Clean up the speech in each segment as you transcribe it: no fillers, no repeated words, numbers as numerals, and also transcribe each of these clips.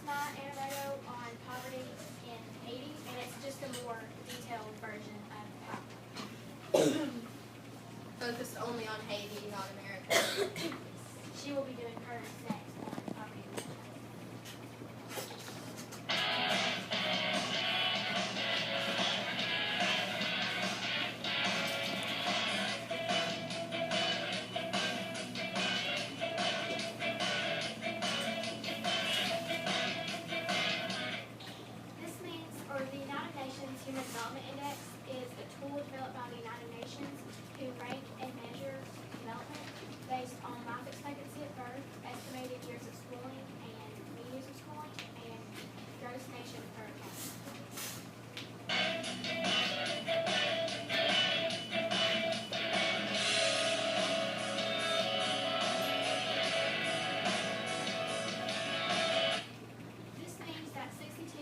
my anecdote on poverty in Haiti, and it's just a more detailed version of how. Focused only on Haiti, not America. She will be doing hers next on poverty. This means, or the United Nations Human Development Index is a tool developed by the United Nations to rank and measure development based on life expectancy at birth, estimated years of schooling, and mean years of schooling, and gross nation per capita. This means that 62%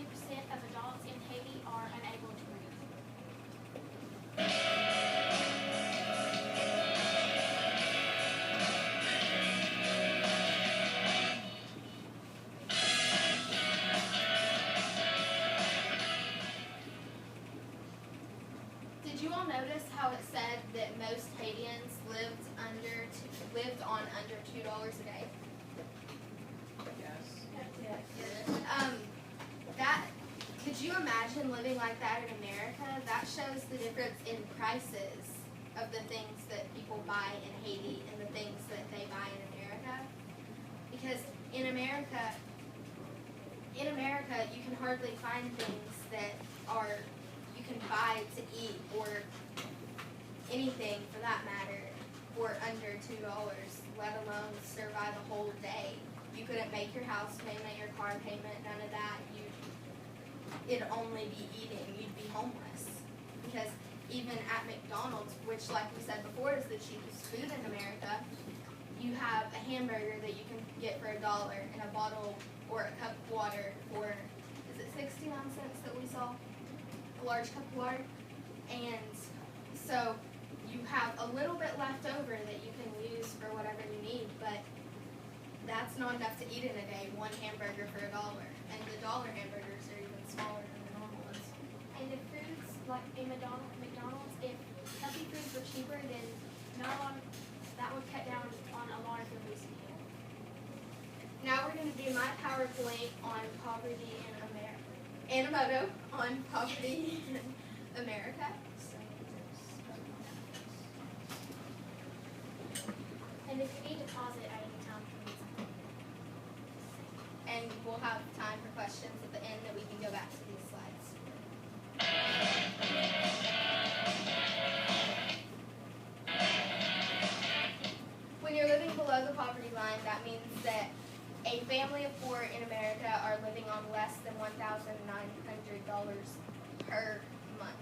of adults in Haiti are unable to read. Did you all notice how it said that most Haitians lived on under $2 a day? That could you imagine living like that in America? That shows the difference in prices of the things that people buy in Haiti and the things that they buy in America. Because in America, you can hardly find things that you can buy to eat or anything for that matter for under $2, let alone survive a whole day. You couldn't make your house payment, your car payment, none of that. It'd only be eating. You'd be homeless. Because even at McDonald's, which like we said before is the cheapest food in America, you have a hamburger that you can get for $1 and a bottle or a cup of water for, is it 69 cents that we saw? A large cup of water. And so you have a little bit left over that you can use for whatever you need, but that's not enough to eat in a day, one hamburger for $1. And the dollar hamburgers are even smaller than the normal ones. And if foods, like in McDonald's, if healthy foods were cheaper, then that would cut down on a lot of obesity. Now we're going to do my PowerPoint on poverty in America. Animoto on poverty in America. And if you need to pause it at any time, please. And we'll have time for questions at the end that we can go back to these slides. When you're living below the poverty line, that means that a family of 4 in America are living on less than $1,900 per month.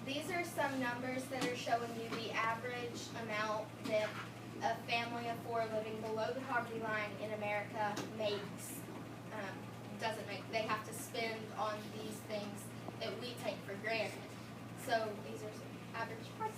These are some numbers that are showing you the average amount that a family of 4 living below the poverty line in America makes. They have to spend on these things that we take for granted. So these are some average prices.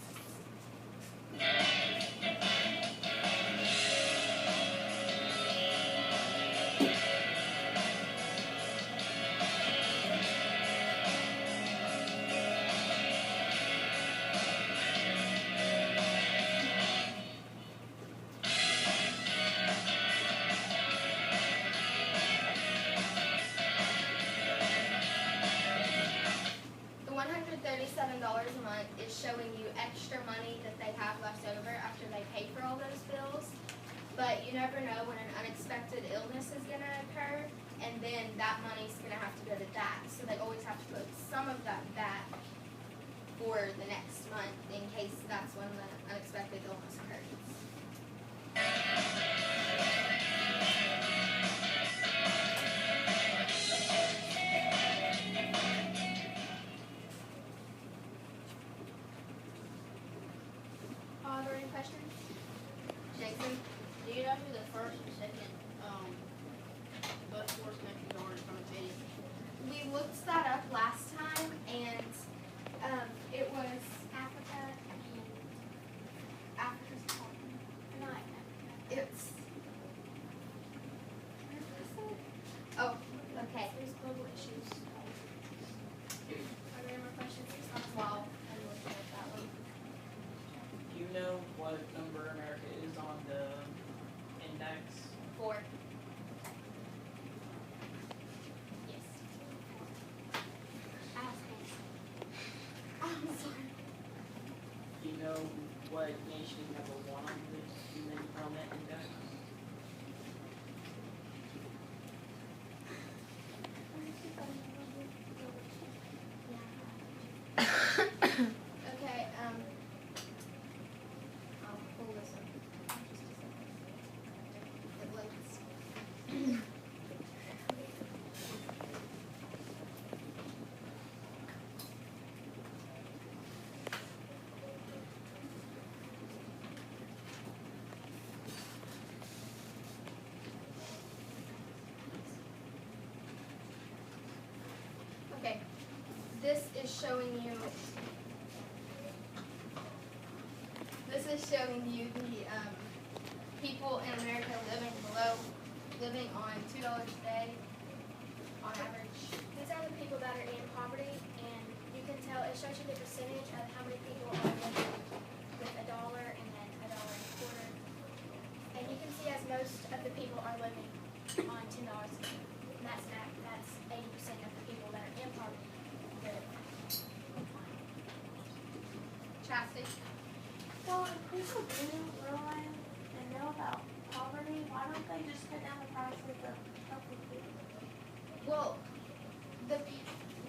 $37 a month is showing you extra money that they have left over after they pay for all those bills. But you never know when an unexpected illness is going to occur, and then that money's going to have to go to that. So they always have to put some of that back for the next month in case that's when the unexpected illness occurs. Are there any questions? Jason? Do you know who the first and second bus force countries are in front of Haiti? We looked that up last time, and it was Africa and Africa's top. not Africa. It's. Oh, okay. There's global issues. Are there more questions? Wow, I'm looking at that one. Do you know what number America is on the index? 4. Yes. Ask me. I'm sorry. Do you know what nation is number 1 on the human development index? Okay, I'll pull this up. Just a second. It loads. Okay, this is showing you. This is showing you the people in America living on $2 a day on average. These are the people that are in poverty, and you can tell, it shows you the percentage of how many people are living with $1 and then $1.25. And you can see as most of the people are living on $10 a day. And that's 80% of the people that are in poverty live on. Chastity. So if people do realize and know about poverty, why don't they just cut down the prices of healthy food? Well,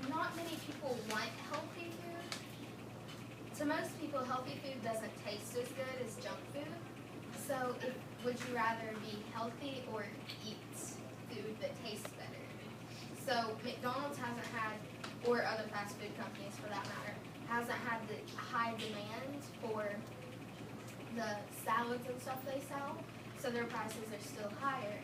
not many people want healthy food. To most people, healthy food doesn't taste as good as junk food. So, would you rather be healthy or eat food that tastes better? So, McDonald's hasn't had, or other fast food companies for that matter, hasn't had the high demand for the salads and stuff they sell. So their prices are still higher.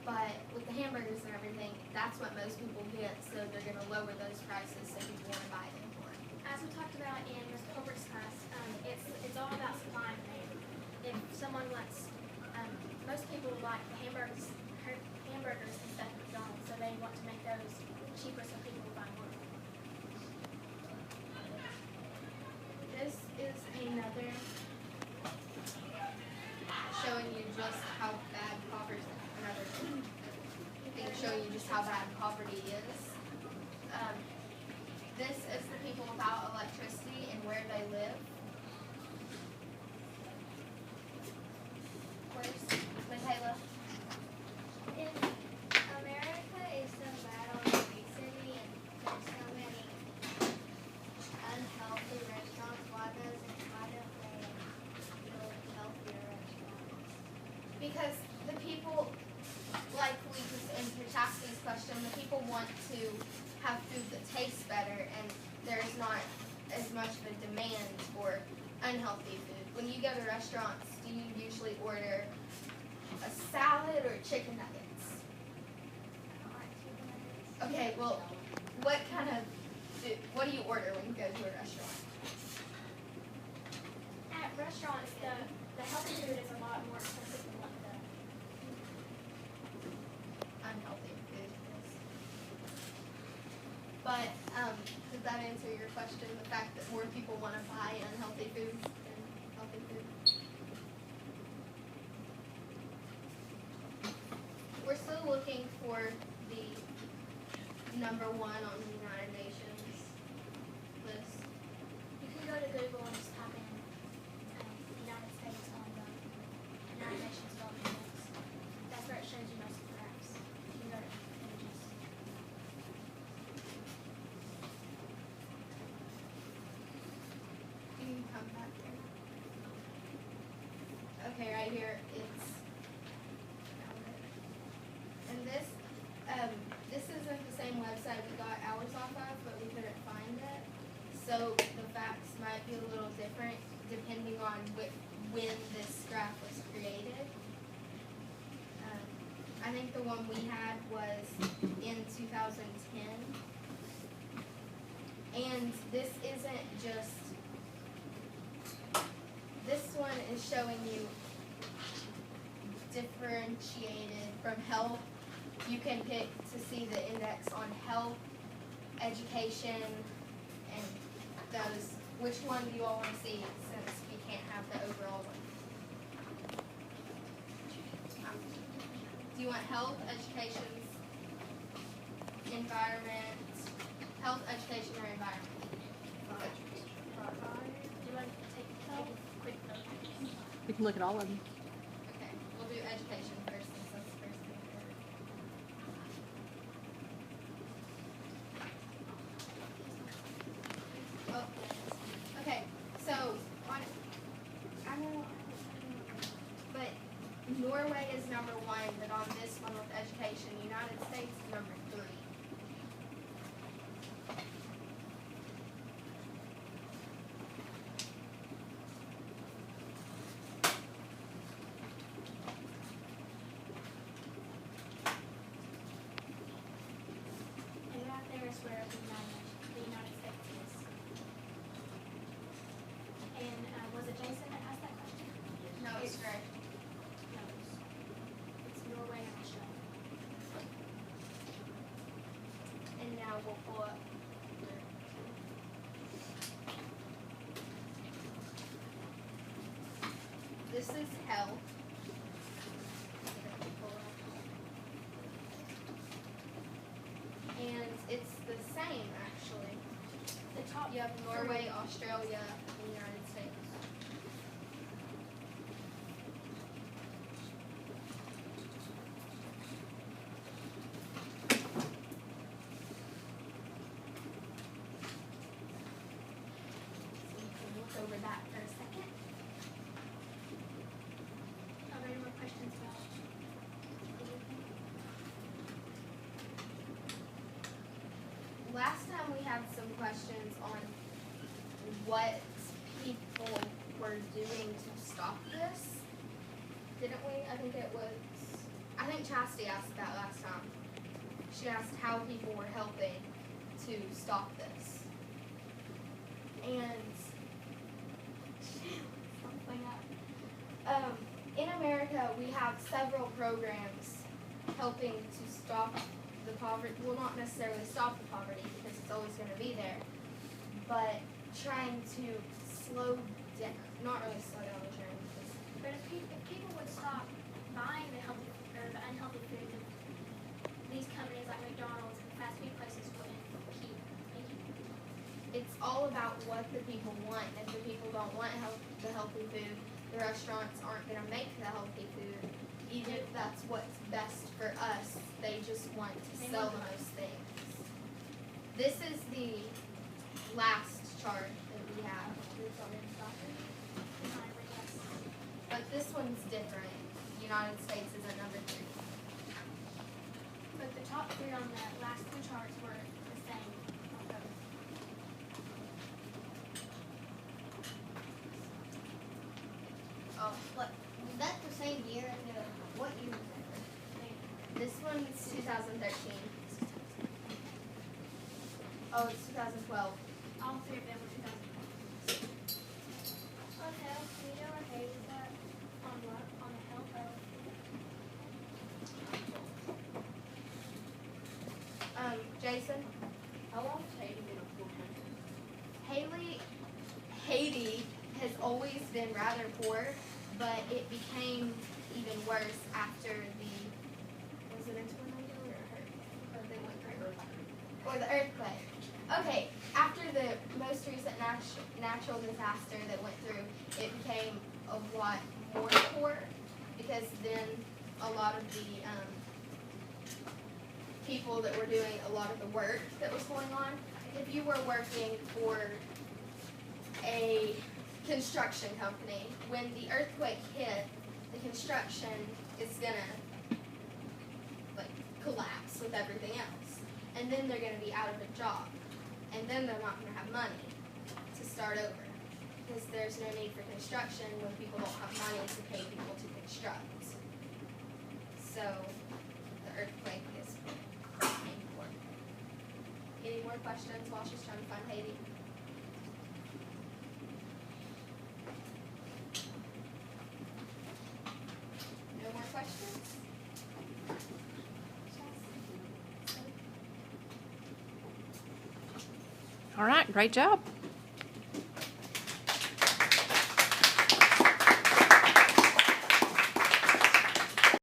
But with the hamburgers and everything, that's what most people get, so they're going to lower those prices so people want to buy them more. As we talked about in Ms. Colbert's class, it's all about supply and demand. If someone wants, most people like the hamburgers instead of McDonald's, so they want to make those cheaper so people will buy more. This is another showing you just how bad poverty showing you just how bad poverty is. This is the people without electricity and where they live. Where's Michaela? If America is so bad on obesity and there's so many unhealthy restaurants, why don't they build healthier restaurants? Because the people, like we just answered Chastity's question, the people want to have food that tastes better, and there's not as much of a demand for unhealthy food. When you go to restaurants, do you usually order a salad or chicken nuggets? Okay, well, what do you order when you go to a restaurant? At restaurants, the healthy food is a lot more expensive than what the Unhealthy food is. But does that answer your question? The fact that more people want to buy unhealthy foods than healthy food? We're still looking for the number 1 on the United Nations list. You can go to Google and just type in United States on the United Nations Development Index. That's where it shows you most of the graphs. You can go to images. You can come back here. Okay, right here it's and this isn't the same website we got ours off of, but we couldn't find it. So the facts might be a little different depending on when this graph was created. I think the one we had was in 2010. And this isn't just, this one is showing you differentiated from health. You can pick to see the index on health, education, and those. Which one do you all want to see since we can't have the overall one? Do you want health, education, environment, health, education, or environment? Do you want to take a quick look? We can look at all of them. Okay, we'll do education first since that's the first thing. Oh, okay, so on, I know. but Norway is number 1, but on this one with education, United States is number 3. And right there is where the United States is. And was it Jason that asked that question? No, it's right. No, it's Norway and Australia. And now we'll pull up. This is health. And it's the same actually. The top, You have Norway, Australia, and the United States. So you can look over that for a second. are there any more questions about? Last time we had some questions on what people were doing to stop this. Didn't we? I think Chastity asked that last time. She asked how people were helping to stop this. And in America, we have several programs helping to stop the poverty. Well, not necessarily stop the poverty because it's always going to be there, but trying to slow down, not really slow down the trend. But if people would stop buying the healthy or the unhealthy food, then these companies like McDonald's and fast food places wouldn't keep making it. It's all about what the people want. If the people don't want the healthy food, the restaurants aren't going to make the healthy food. Even if that's what's best for us, they just want to sell the most things. This is the last chart that we have. But this one's different. United States is at number 3. But the top 3 on the last 2 charts were the same on both. Oh, Was that the same year? What year was that? this one's 2013. Oh, it's 2012. All 3 of them were 2012. On health, do you know where Haiti's at? On what? On the health of Jason? How long has Haiti been a poor country? Haiti has always been rather poor, but it became even worse after was it a tornado or a hurricane? Or they went through? Or the earthquake. Okay, after the most recent natural disaster that went through, it became a lot more poor because then a lot of the people that were doing a lot of the work that was going on, if you were working for a construction company, when the earthquake hit, the construction is gonna collapse with everything else. And then they're gonna be out of a job. And then they're not gonna have money to start over. Because there's no need for construction when people don't have money to pay people to construct. So the earthquake is important. Any more more questions while she's trying to find Haiti? No more questions? All right, great job.